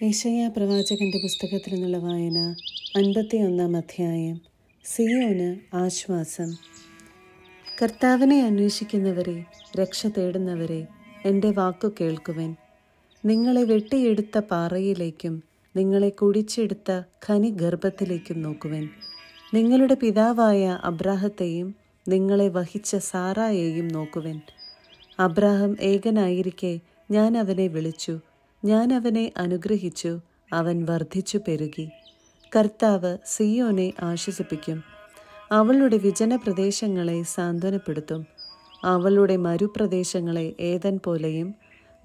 യെശയ്യാ പ്രവാചകന്റെ പുസ്തകത്തിൽ നിന്നുള്ള വായന 51-ാം അധ്യായം. സിയോന് ആശ്വാസം. കർത്താവിനെ അന്വേഷിക്കുന്നവരെ, രക്ഷ തേടുന്നവരെ, എൻ്റെ വാക്കു കേൾക്കുവൻ. നിങ്ങളെ വെട്ടിയെടുത്ത പാറയിലേക്കും നിങ്ങളെ കുഴിച്ചെടുത്ത ഖനിഗർഭത്തിലേക്കും നോക്കുവൻ. നിങ്ങളുടെ പിതാവായ അബ്രാഹത്തെയും നിങ്ങളെ വഹിച്ച സാറായെയും നോക്കുവൻ. അബ്രാഹം ഏകനായിരിക്കെ ഞാൻ അവനെ വിളിച്ചു, ഞാൻ അവനെ അനുഗ്രഹിച്ചു, അവൻ വർദ്ധിച്ചു പെരുകി. കർത്താവ് സിയോനെ ആശ്വസിപ്പിക്കും, അവളുടെ വിജന പ്രദേശങ്ങളെ സാന്ത്വനപ്പെടുത്തും. അവളുടെ മരുപ്രദേശങ്ങളെ ഏദൻ പോലെയും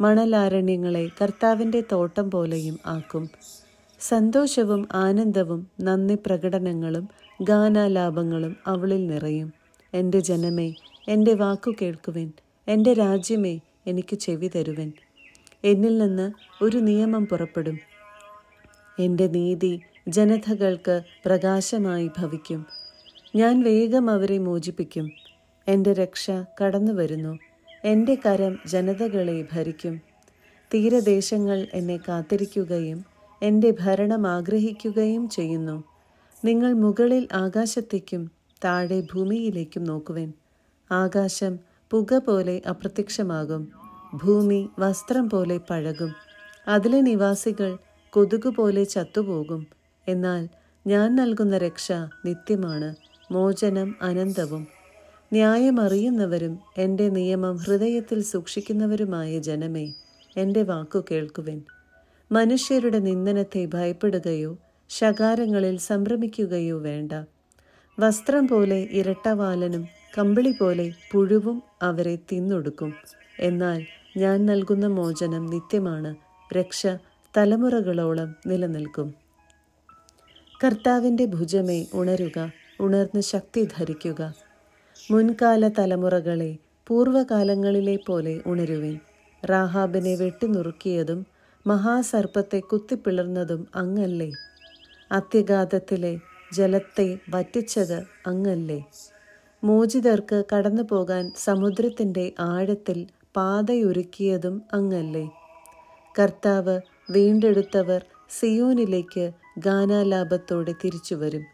മണലാരണ്യങ്ങളെ കർത്താവിൻ്റെ തോട്ടം പോലെയും ആക്കും. സന്തോഷവും ആനന്ദവും നന്ദി പ്രകടനങ്ങളും ഗാനാലാപങ്ങളും അവളിൽ നിറയും. എൻ്റെ ജനമേ, എൻ്റെ വാക്കു കേൾക്കുവിൻ. എൻ്റെ രാജ്യമേ, എനിക്ക് ചെവി തരുവൻ. എന്നിൽ നിന്ന് ഒരു നിയമം പുറപ്പെടും. എൻ്റെ നീതി ജനതകൾക്ക് പ്രകാശമായി ഭവിക്കും. ഞാൻ വേഗം അവരെ മോചിപ്പിക്കും. എൻ്റെ രക്ഷ കടന്നു വരുന്നു. എൻ്റെ കരം ജനതകളെ ഭരിക്കും. തീരദേശങ്ങൾ എന്നെ കാത്തിരിക്കുകയും എൻ്റെ ഭരണം ആഗ്രഹിക്കുകയും ചെയ്യുന്നു. നിങ്ങൾ മുകളിൽ ആകാശത്തേക്കും താഴെ ഭൂമിയിലേക്കും നോക്കുവിൻ. ആകാശം പുക പോലെ അപ്രത്യക്ഷമാകും, ഭൂമി വസ്ത്രം പോലെ പഴകും, അതിലെ നിവാസികൾ കൊതുകുപോലെ ചത്തുപോകും. എന്നാൽ ഞാൻ നൽകുന്ന രക്ഷ നിത്യമാണ്, മോചനം അനന്തവും. ന്യായമറിയുന്നവരും എൻ്റെ നിയമം ഹൃദയത്തിൽ സൂക്ഷിക്കുന്നവരുമായ ജനമേ, എൻ്റെ വാക്കു കേൾക്കുവിൻ. മനുഷ്യരുടെ നിന്ദനത്തെ ഭയപ്പെടുകയോ ശകാരങ്ങളിൽ സംഭ്രമിക്കുകയോ വേണ്ട. വസ്ത്രം പോലെ ഇരട്ടവാലനും കമ്പിളി പോലെ പുഴുവും അവരെ തിന്നൊടുക്കും. എന്നാൽ ഞാൻ നൽകുന്ന മോചനം നിത്യമാണ്, രക്ഷ തലമുറകളോളം നിലനിൽക്കും. കർത്താവിൻ്റെ ഭുജമേ, ഉണരുക, ഉണർന്ന് ശക്തി ധരിക്കുക. മുൻകാല തലമുറകളെ, പൂർവകാലങ്ങളിലെ പോലെ ഉണരുവിൻ. റാഹാബിനെ വെട്ടിനുറുക്കിയതും മഹാസർപ്പത്തെ കുത്തിപ്പിളർന്നതും അങ്ങല്ലേ? അത്യഗാധത്തിലെ ജലത്തെ വറ്റിച്ചത് അങ്ങല്ലേ? മോചിതർക്ക് കടന്നു പോകാൻ സമുദ്രത്തിൻ്റെ ആഴത്തിൽ പാതയൊരുക്കിയതും അങ്ങല്ലേ? കർത്താവ് വീണ്ടെടുത്തവർ സിയോനിലേക്ക് ഗാനാലാപത്തോടെ തിരിച്ചുവരും.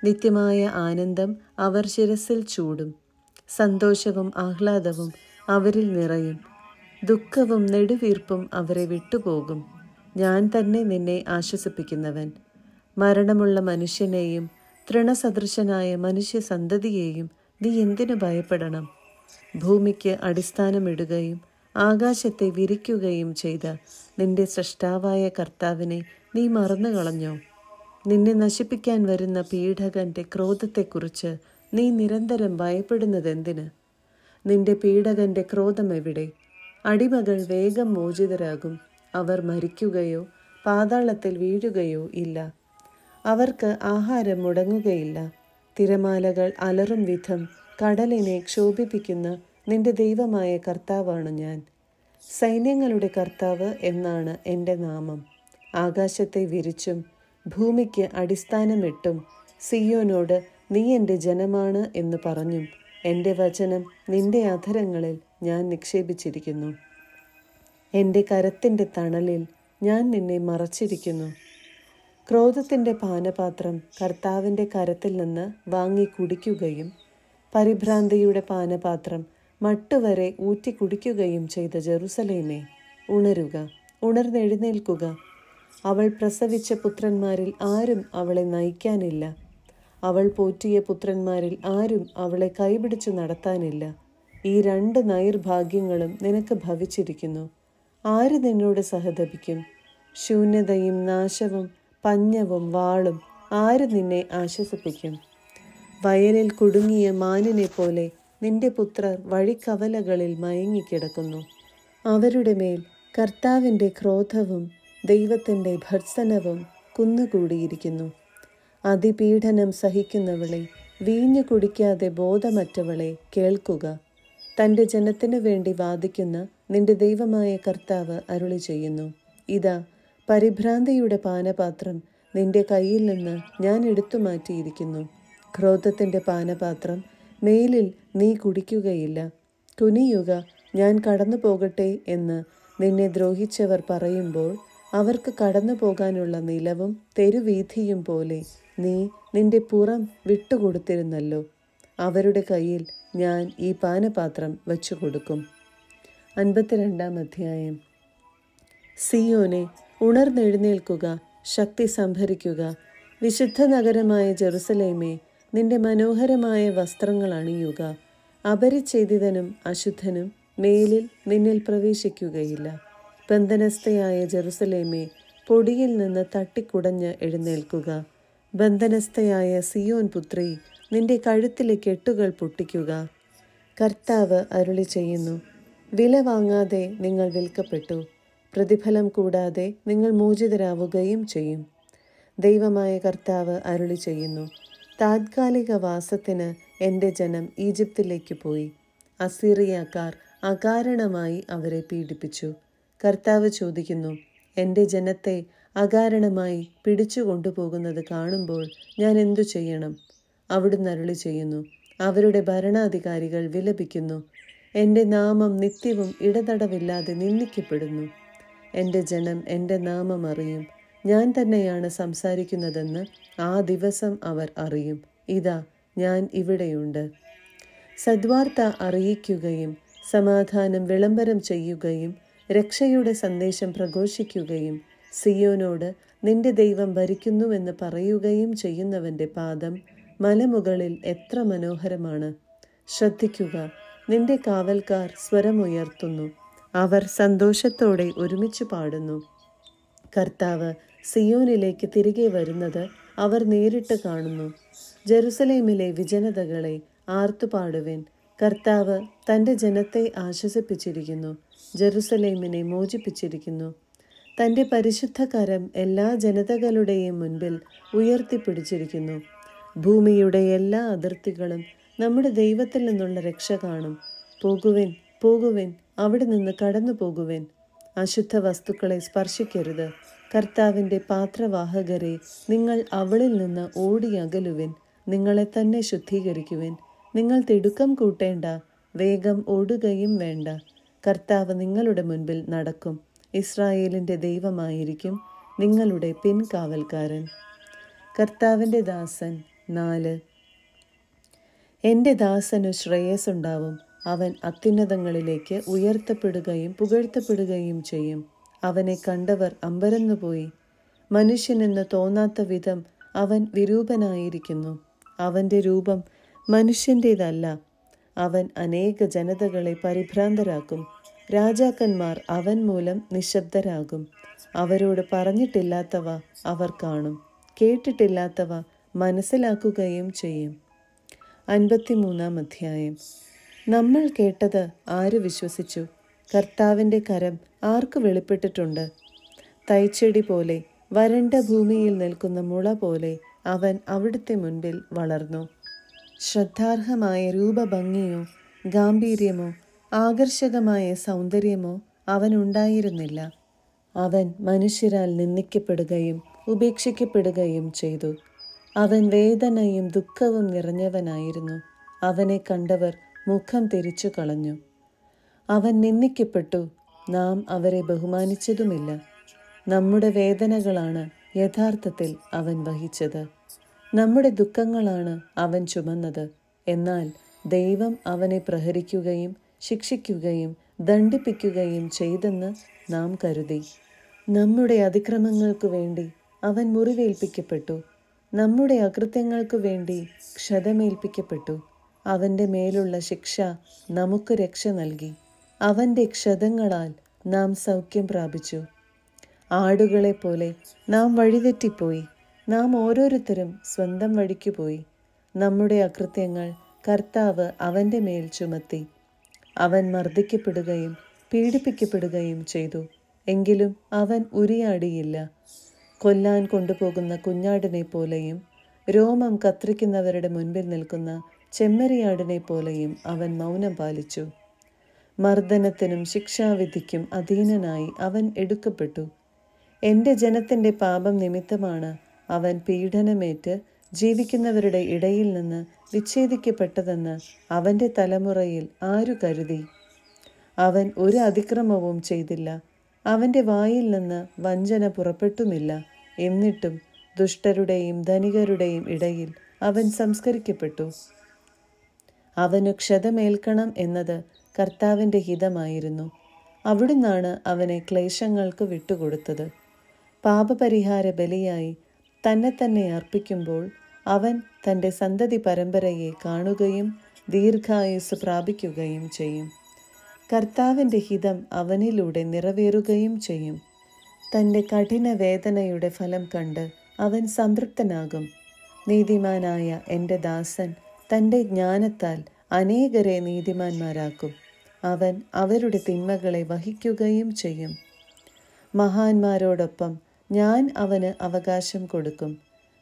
നിത്യമായ ആനന്ദം അവർ ശിരസിൽ ചൂടും. സന്തോഷവും ആഹ്ലാദവും അവരിൽ നിറയും. ദുഃഖവും നെടുവീർപ്പും അവരെ വിട്ടുപോകും. ഞാൻ തന്നെ നിന്നെ ആശ്വസിപ്പിക്കുന്നവൻ. മരണമുള്ള മനുഷ്യനെയും തൃണസദൃശനായ മനുഷ്യസന്തതിയെയും നീ എന്തിനു ഭയപ്പെടണം? ഭൂമിക്ക് അടിസ്ഥാനമിടുകയും ആകാശത്തെ വിരിക്കുകയും ചെയ്ത നിന്റെ സ്രഷ്ടാവായ കർത്താവിനെ നീ മറന്നുകളഞ്ഞോ? നിന്നെ നശിപ്പിക്കാൻ വരുന്ന പീഡകന്റെ ക്രോധത്തെക്കുറിച്ച് നീ നിരന്തരം ഭയപ്പെടുന്നതെന്തിന്? നിന്റെ പീഡകന്റെ ക്രോധം എവിടെ? അടിമകൾ വേഗം മോചിതരാകും. അവർ മരിക്കുകയോ പാതാളത്തിൽ വീഴുകയോ ഇല്ല. അവർക്ക് ആഹാരം മുടങ്ങുകയില്ല. തിരമാലകൾ അലറും വിധം കടലിനെ ക്ഷോഭിപ്പിക്കുന്ന നിന്റെ ദൈവമായ കർത്താവാണ് ഞാൻ. സൈന്യങ്ങളുടെ കർത്താവ് എന്നാണ് എൻ്റെ നാമം. ആകാശത്തെ വിരിച്ചും ഭൂമിക്ക് അടിസ്ഥാനമിട്ടും സിയോനോട് നീ എൻ്റെ ജനമാണ് എന്ന് പറഞ്ഞും എൻ്റെ വചനം നിന്റെ അധരങ്ങളിൽ ഞാൻ നിക്ഷേപിച്ചിരിക്കുന്നു. എൻ്റെ കരത്തിൻ്റെ തണലിൽ ഞാൻ നിന്നെ മറച്ചിരിക്കുന്നു. ക്രോധത്തിൻ്റെ പാനപാത്രം കർത്താവിൻ്റെ കരത്തിൽ നിന്ന് വാങ്ങി കുടിക്കുകയും പരിഭ്രാന്തിയുടെ പാനപാത്രം മട്ടുവരെ ഊറ്റി കുടിക്കുകയും ചെയ്ത ജെറുസലേമേ, ഉണരുക, ഉണർന്നെഴുന്നേൽക്കുക. അവൾ പ്രസവിച്ച പുത്രന്മാരിൽ ആരും അവളെ നയിക്കാനില്ല. അവൾ പോറ്റിയ പുത്രന്മാരിൽ ആരും അവളെ കൈപിടിച്ചു നടത്താനില്ല. ഈ 2 നൈർഭാഗ്യങ്ങളും നിനക്ക് ഭവിച്ചിരിക്കുന്നു. ആര് നിന്നോട് സഹതപിക്കും? ശൂന്യതയും നാശവും പഞ്ഞവും വാളും ആര് നിന്നെ ആശ്വസിപ്പിക്കും? വയലിൽ കുടുങ്ങിയ മാനിനെ പോലെ നിന്റെ പുത്രർ വഴിക്കവലകളിൽ മയങ്ങിക്കിടക്കുന്നു. അവരുടെ മേൽ കർത്താവിൻ്റെ ക്രോധവും ദൈവത്തിൻ്റെ ഭർസനവും കുന്നുകൂടിയിരിക്കുന്നു. അതിപീഡനം സഹിക്കുന്നവളെ, വീഞ്ഞു കുടിക്കാതെ ബോധമറ്റവളെ, കേൾക്കുക. തൻ്റെ ജനത്തിനു വേണ്ടി വാദിക്കുന്ന നിന്റെ ദൈവമായ കർത്താവ് അരുളി ചെയ്യുന്നു. ഇതാ, പരിഭ്രാന്തിയുടെ പാനപാത്രം നിന്റെ കയ്യിൽ നിന്ന് ഞാൻ എടുത്തു മാറ്റിയിരിക്കുന്നു. ക്രോധത്തിൻ്റെ പാനപാത്രം മേലിൽ നീ കുടിക്കുകയില്ല. കുനിയുക, ഞാൻ കടന്നു പോകട്ടെ എന്ന് നിന്നെ ദ്രോഹിച്ചവർ പറയുമ്പോൾ അവർക്ക് കടന്നു പോകാനുള്ള നിലവും തെരുവീഥിയും പോലെ നീ നിന്റെ പുറം വിട്ടുകൊടുത്തിരുന്നല്ലോ. അവരുടെ കയ്യിൽ ഞാൻ ഈ പാനപാത്രം വച്ചു കൊടുക്കും. 52-ാം അധ്യായം. സിയോനെ, ഉണർന്നെഴുന്നേൽക്കുക, ശക്തി സംഭരിക്കുക. വിശുദ്ധ നഗരമായ ജെറുസലേമേ, നിന്റെ മനോഹരമായ വസ്ത്രങ്ങൾ അണിയുക. അപരിച്ഛേദിതനും അശുദ്ധനും മേലിൽ നിന്നിൽ പ്രവേശിക്കുകയില്ല. ബന്ധനസ്ഥയായ ജെറുസലേമേ, പൊടിയിൽ നിന്ന് തട്ടിക്കുടഞ്ഞ് എഴുന്നേൽക്കുക. ബന്ധനസ്ഥയായ സിയോൻ പുത്രി, നിന്റെ കഴുത്തിലെ കെട്ടുകൾ പൊട്ടിക്കുക. കർത്താവ് അരുളി ചെയ്യുന്നു, വില വാങ്ങാതെ നിങ്ങൾ വിൽക്കപ്പെട്ടു, പ്രതിഫലം കൂടാതെ നിങ്ങൾ മോചിതരാവുകയും ചെയ്യും. ദൈവമായ കർത്താവ് അരുളി ചെയ്യുന്നു, താത്കാലിക വാസത്തിന് എൻ്റെ ജനം ഈജിപ്തിലേക്ക് പോയി. അസീറിയക്കാർ അകാരണമായി അവരെ പീഡിപ്പിച്ചു. കർത്താവ് ചോദിക്കുന്നു, എൻ്റെ ജനത്തെ അകാരണമായി പിടിച്ചു കൊണ്ടുപോകുന്നത് കാണുമ്പോൾ ഞാൻ എന്തു ചെയ്യണം? അവിടുന്ന് അരുളി ചെയ്യുന്നു, അവരുടെ ഭരണാധികാരികൾ വിലപിക്കുന്നു. എൻ്റെ നാമം നിത്യവും ഇടതടവില്ലാതെ നിന്ദിക്കപ്പെടുന്നു. എൻ്റെ ജനം എൻ്റെ നാമം അറിയും. ഞാൻ തന്നെയാണ് സംസാരിക്കുന്നതെന്ന് ആ ദിവസം അവർ അറിയും. ഇതാ, ഞാൻ ഇവിടെയുണ്ട്. സദ്വാർത്ത അറിയിക്കുകയും സമാധാനം വിളംബരം ചെയ്യുകയും രക്ഷയുടെ സന്ദേശം പ്രഘോഷിക്കുകയും സിയോനോട് നിന്റെ ദൈവം ഭരിക്കുന്നുവെന്ന് പറയുകയും ചെയ്യുന്നവൻ്റെ പാദം മലമുകളിൽ എത്ര മനോഹരമാണ്. ശ്രദ്ധിക്കുക, നിന്റെ കാവൽക്കാർ സ്വരമുയർത്തുന്നു. അവർ സന്തോഷത്തോടെ ഒരുമിച്ച് പാടുന്നു. കർത്താവ് സിയോനിലേക്ക് തിരികെ വരുന്നത് അവർ നേരിട്ട് കാണുന്നു. ജെറുസലേമിലെ വിജനതകളെ ആർത്തുപാടുവിൻ. കർത്താവ് തൻ്റെ ജനത്തെ ആശ്വസിപ്പിച്ചിരിക്കുന്നു, ജെറുസലേമിനെ മോചിപ്പിച്ചിരിക്കുന്നു. തൻ്റെ പരിശുദ്ധ കരം എല്ലാ ജനതകളുടെയും മുൻപിൽ ഉയർത്തിപ്പിടിച്ചിരിക്കുന്നു. ഭൂമിയുടെ എല്ലാ അതിർത്തികളും നമ്മുടെ ദൈവത്തിൽ നിന്നുള്ള രക്ഷ കാണും. പോകുവിൻ, പോകുവിൻ, അവിടെ നിന്ന് കടന്നു പോകുവിൻ. അശുദ്ധ വസ്തുക്കളെ സ്പർശിക്കരുത്. കർത്താവിൻ്റെ പാത്രവാഹകരെ, നിങ്ങൾ അവളിൽ നിന്ന് ഓടിയകലുവിൻ. നിങ്ങളെ തന്നെ ശുദ്ധീകരിക്കുവിൻ. നിങ്ങൾ തിടുക്കം കൂട്ടേണ്ട, വേഗം ഓടുകയും വേണ്ട. കർത്താവ് നിങ്ങളുടെ മുൻപിൽ നടക്കും. ഇസ്രായേലിൻ്റെ ദൈവമായിരിക്കും നിങ്ങളുടെ പിൻകാവൽക്കാരൻ. കർത്താവിൻ്റെ ദാസൻ 4. എൻ്റെ ദാസനു ശ്രേയസ്സുണ്ടാവും. അവൻ അത്യുന്നതങ്ങളിലേക്ക് ഉയർത്തപ്പെടുകയും പുകഴ്ത്തപ്പെടുകയും ചെയ്യും. അവനെ കണ്ടവർ അമ്പരന്നുപോയി. മനുഷ്യനെന്ന് തോന്നാത്ത വിധം അവൻ വിരൂപനായിരിക്കുന്നു. അവൻ്റെ രൂപം മനുഷ്യൻ്റേതല്ല. അവൻ അനേക ജനതകളെ പരിഭ്രാന്തരാക്കും. രാജാക്കന്മാർ അവൻ മൂലം നിശബ്ദരാകും. അവരോട് പറഞ്ഞിട്ടില്ലാത്തവ അവർ കാണും, കേട്ടിട്ടില്ലാത്തവ മനസ്സിലാക്കുകയും ചെയ്യും. 53-ാം അധ്യായം. നമ്മൾ കേട്ടത് ആര് വിശ്വസിച്ചു? കർത്താവിൻ്റെ കരം ആർക്ക് വെളിപ്പെട്ടിട്ടുണ്ട്? തൈച്ചെടി പോലെ വരണ്ട ഭൂമിയിൽ നിൽക്കുന്ന മുള പോലെ അവൻ അവിടുത്തെ മുൻപിൽ വളർന്നു. ശ്രദ്ധാർഹമായ രൂപഭംഗിയോ ഗാംഭീര്യമോ ആകർഷകമായ സൗന്ദര്യമോ അവനുണ്ടായിരുന്നില്ല. അവൻ മനുഷ്യരാൽ നിന്ദിക്കപ്പെടുകയും ഉപേക്ഷിക്കപ്പെടുകയും ചെയ്തു. അവൻ വേദനയും ദുഃഖവും നിറഞ്ഞവനായിരുന്നു. അവനെ കണ്ടവർ മുഖം തിരിച്ചു കളഞ്ഞു. അവൻ നിന്ദിക്കപ്പെട്ടു, നാം അവരെ ബഹുമാനിച്ചതുമില്ല. നമ്മുടെ വേദനകളാണ് യഥാർത്ഥത്തിൽ അവൻ വഹിച്ചത്, നമ്മുടെ ദുഃഖങ്ങളാണ് അവൻ ചുമന്നത്. എന്നാൽ ദൈവം അവനെ പ്രഹരിക്കുകയും ശിക്ഷിക്കുകയും ദണ്ഡിപ്പിക്കുകയും ചെയ്തെന്ന് നാം കരുതി. നമ്മുടെ അതിക്രമങ്ങൾക്കു വേണ്ടി അവൻ മുറിവേൽപ്പിക്കപ്പെട്ടു, നമ്മുടെ അകൃത്യങ്ങൾക്കു വേണ്ടി ക്ഷതമേൽപ്പിക്കപ്പെട്ടു. അവൻ്റെ മേലുള്ള ശിക്ഷ നമുക്ക് രക്ഷ നൽകി. അവൻ്റെ ക്ഷതങ്ങളാൽ നാം സൗഖ്യം പ്രാപിച്ചു. ആടുകളെ പോലെ നാം വഴിതെറ്റിപ്പോയി. നാം ഓരോരുത്തരും സ്വന്തം വഴിക്ക് പോയി. നമ്മുടെ അകൃത്യങ്ങൾ കർത്താവ് അവൻ്റെ മേൽ ചുമത്തി. അവൻ മർദ്ദിക്കപ്പെടുകയും പീഡിപ്പിക്കപ്പെടുകയും ചെയ്തു. എങ്കിലും അവൻ ഉരിയാടിയില്ല. കൊല്ലാൻ കൊണ്ടുപോകുന്ന കുഞ്ഞാടിനെ പോലെയും രോമം കത്രിക്കുന്നവരുടെ മുൻപിൽ നിൽക്കുന്ന ചെമ്മരിയാടിനെ പോലെയും അവൻ മൗനം പാലിച്ചു. മർദ്ദനത്തിനും ശിക്ഷാവിധിക്കും അധീനനായി അവൻ എടുക്കപ്പെട്ടു. എൻ്റെ ജനത്തിൻ്റെ പാപം നിമിത്തമാണ് അവൻ പീഡനമേറ്റ് ജീവിക്കുന്നവരുടെ ഇടയിൽ നിന്ന് വിച്ഛേദിക്കപ്പെട്ടതെന്ന് അവൻ്റെ തലമുറയിൽ ആരു കരുതി? അവൻ ഒരു അതിക്രമവും ചെയ്തില്ല, അവൻ്റെ വായിൽ നിന്ന് വഞ്ചന പുറപ്പെട്ടുമില്ല. എന്നിട്ടും ദുഷ്ടരുടെയും ധനികരുടെയും ഇടയിൽ അവൻ സംസ്കരിക്കപ്പെട്ടു. അവനു ക്ഷതമേൽക്കണം എന്നത് കർത്താവിൻ്റെ ഹിതമായിരുന്നു. അവിടുന്നാണ് അവനെ ക്ലേശങ്ങൾക്ക് വിട്ടുകൊടുത്തത്. പാപപരിഹാര ബലിയായി തന്നെ അർപ്പിക്കുമ്പോൾ അവൻ തൻ്റെ സന്തതി പരമ്പരയെ കാണുകയും ദീർഘായുസ് പ്രാപിക്കുകയും ചെയ്യും. കർത്താവിൻ്റെ ഹിതം അവനിലൂടെ നിറവേറുകയും ചെയ്യും. തൻ്റെ കഠിന വേദനയുടെ ഫലം കണ്ട് അവൻ സംതൃപ്തനാകും. നീതിമാനായ എൻ്റെ ദാസൻ തൻ്റെ ജ്ഞാനത്താൽ അനേകരെ നീതിമാന്മാരാക്കും. അവൻ അവരുടെ തിന്മകളെ വഹിക്കുകയും ചെയ്യും. മഹാന്മാരോടൊപ്പം ഞാൻ അവന് അവകാശം കൊടുക്കും.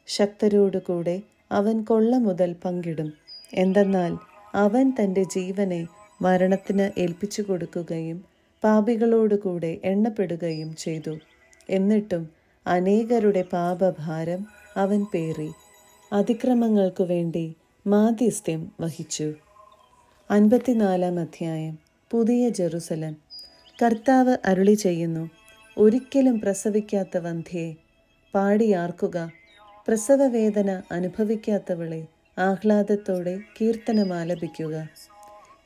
ശക്തരോടുകൂടെ അവൻ കൊള്ള മുതൽ പങ്കിടും. എന്തെന്നാൽ അവൻ തൻ്റെ ജീവനെ മരണത്തിന് ഏൽപ്പിച്ചു കൊടുക്കുകയും പാപികളോടുകൂടെ എണ്ണപ്പെടുകയും ചെയ്തു. എന്നിട്ടും അനേകരുടെ പാപഭാരം അവൻ പേറി അതിക്രമങ്ങൾക്കു വേണ്ടി മാധ്യസ്ഥ്യം വഹിച്ചു. 54-ാം അധ്യായം. പുതിയ ജെറുസലം. കർത്താവ് അരുളി ചെയ്യുന്നു: ഒരിക്കലും പ്രസവിക്കാത്ത വന്ധ്യയെ പാടിയാർക്കുക. പ്രസവവേദന അനുഭവിക്കാത്തവളെ ആഹ്ലാദത്തോടെ കീർത്തനമാലപിക്കുക.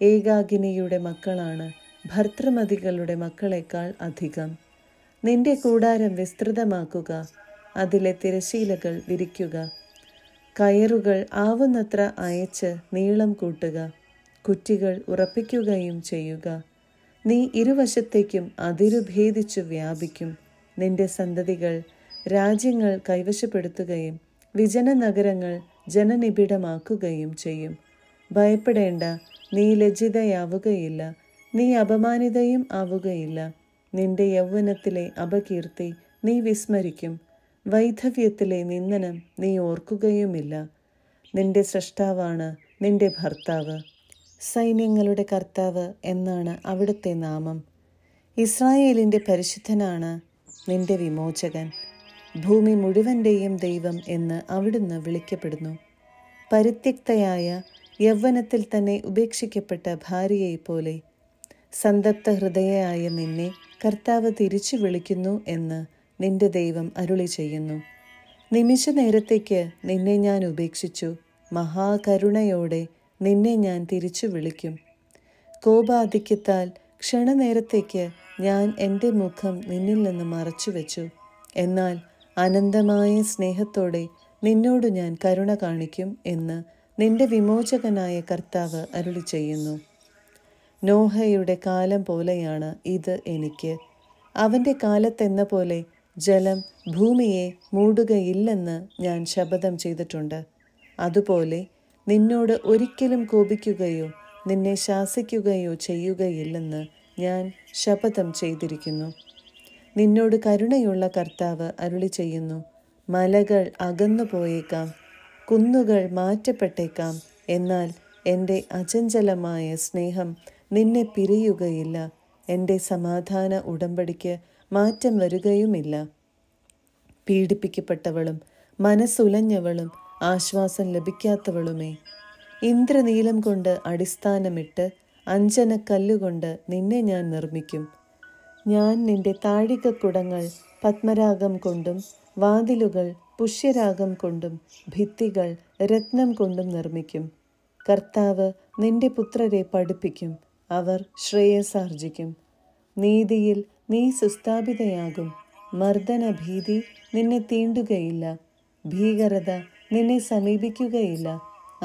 ഏകാകിനിയുടെ മക്കളാണ് ഭർതൃമതികളുടെ മക്കളെക്കാൾ അധികം. നിന്റെ കൂടാരം വിസ്തൃതമാക്കുക, അതിലെ തിരശീലകൾ വിരിക്കുക. കയറുകൾ ആവുന്നത്ര അയച്ച് നീളം കൂട്ടുക. കുറ്റികൾ ഉറപ്പിക്കുകയും ചെയ്യുക. നീ ഇരുവശത്തേക്കും അതിരുഭേദിച്ചു വ്യാപിക്കും. നിന്റെ സന്തതികൾ രാജ്യങ്ങൾ കൈവശപ്പെടുത്തുകയും വിജന നഗരങ്ങൾ ജനനിബിഡമാക്കുകയും ചെയ്യും. ഭയപ്പെടേണ്ട, നീ ലജ്ജിതയാവുകയില്ല, നീ അപമാനിതയും ആവുകയില്ല. നിന്റെ യൗവനത്തിലെ അപകീർത്തി നീ വിസ്മരിക്കും. വൈധവ്യത്തിലെ നിന്ദനം നീ ഓർക്കുകയുമില്ല. നിന്റെ സ്രഷ്ടാവാണ് നിന്റെ ഭർത്താവ്. സൈന്യങ്ങളുടെ കർത്താവ് എന്നാണ് അവിടുത്തെ നാമം. ഇസ്രായേലിൻ്റെ പരിശുദ്ധനാണ് നിന്റെ വിമോചകൻ. ഭൂമി മുഴുവൻ്റെയും ദൈവം എന്ന് അവിടുന്ന് വിളിക്കപ്പെടുന്നു. പരിത്യക്തയായ യൗവനത്തിൽ തന്നെ ഉപേക്ഷിക്കപ്പെട്ട ഭാര്യയെപ്പോലെ സന്തപ്ത ഹൃദയയായ നിന്നെ കർത്താവ് തിരിച്ചു വിളിക്കുന്നു എന്ന് നിന്റെ ദൈവം അരുളി ചെയ്യുന്നു. നിമിഷ നേരത്തേക്ക് നിന്നെ ഞാൻ ഉപേക്ഷിച്ചു, മഹാകരുണയോടെ നിന്നെ ഞാൻ തിരിച്ചു വിളിക്കും. കോപാധിക്യത്താൽ ക്ഷണനേരത്തേക്ക് ഞാൻ എൻ്റെ മുഖം നിന്നിൽ നിന്ന് മറച്ചുവെച്ചു. എന്നാൽ അനന്തമായ സ്നേഹത്തോടെ നിന്നോട് ഞാൻ കരുണ കാണിക്കും എന്ന് നിന്റെ വിമോചകനായ കർത്താവ് അരുളി ചെയ്യുന്നു. നോഹയുടെ കാലം പോലെയാണ് ഇത് എനിക്ക്. അവൻ്റെ കാലത്തെന്ന പോലെ ജലം ഭൂമിയെ മൂടുകയില്ലെന്ന് ഞാൻ ശപഥം ചെയ്തിട്ടുണ്ട്. അതുപോലെ നിന്നോട് ഒരിക്കലും കോപിക്കുകയോ നിന്നെ ശാസിക്കുകയോ ചെയ്യുകയില്ലെന്ന് ഞാൻ ശപഥം ചെയ്തിരിക്കുന്നു. നിന്നോട് കരുണയുള്ള കർത്താവ് അരുളി ചെയ്യുന്നു: മലകൾ അകന്നു പോയേക്കാം, കുന്നുകൾ മാറ്റപ്പെട്ടേക്കാം, എന്നാൽ എൻ്റെ അചഞ്ചലമായ സ്നേഹം നിന്നെ പിരിയുകയില്ല. എൻ്റെ സമാധാന ഉടമ്പടിക്ക് മാറ്റം വരുകയുമില്ല. പീഡിപ്പിക്കപ്പെട്ടവളും മനസ്സുലഞ്ഞവളും ആശ്വാസം ലഭിക്കാത്തവളുമേ, ഇന്ദ്രനീലം കൊണ്ട് അടിസ്ഥാനമിട്ട് അഞ്ജനക്കല്ലുകൊണ്ട് നിന്നെ ഞാൻ നിർമ്മിക്കും. ഞാൻ നിന്റെ താഴികക്കുടങ്ങൾ പത്മരാഗം കൊണ്ടും വാതിലുകൾ പുഷ്യരാഗം കൊണ്ടും ഭിത്തികൾ രത്നം കൊണ്ടും നിർമ്മിക്കും. കർത്താവ് നിന്റെ പുത്രരെ പഠിപ്പിക്കും, അവർ ശ്രേയസ്സാർജിക്കും. നീതിയിൽ നീ സുസ്ഥാപിതയാകും. മർദ്ദനഭീതി നിന്നെ തീണ്ടുകയില്ല, ഭീകരത നിന്നെ സമീപിക്കുകയില്ല.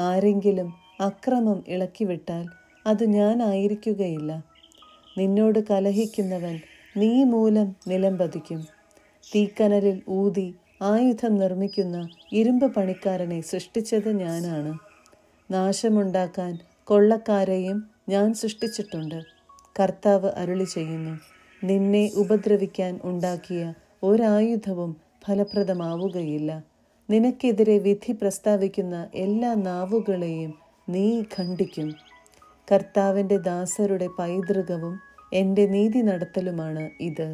ആരെങ്കിലും അക്രമം ഇളക്കിവിട്ടാൽ അത് ഞാനായിരിക്കുകയില്ല. നിന്നോട് കലഹിക്കുന്നവൻ നീ മൂലം നിലംപതിക്കും. തീക്കനലിൽ ഊതി ആയുധം നിർമ്മിക്കുന്ന ഇരുമ്പ് പണിക്കാരനെ സൃഷ്ടിച്ചത് ഞാനാണ്. നാശമുണ്ടാക്കാൻ കൊള്ളക്കാരെയും ഞാൻ സൃഷ്ടിച്ചിട്ടുണ്ട്. കർത്താവ് അരുളി ചെയ്യുന്നു: നിന്നെ ഉപദ്രവിക്കാൻ ഉണ്ടാക്കിയ ഒരായുധവും ഫലപ്രദമാവുകയില്ല. നിനക്കെതിരെ വിധി പ്രസ്താവിക്കുന്ന എല്ലാ നാവുകളെയും നീ ഖണ്ഡിക്കും. കർത്താവിൻ്റെ ദാസരുടെ പൈതൃകവും എൻ്റെ നീതി നടത്തലുമാണ് ഇത്.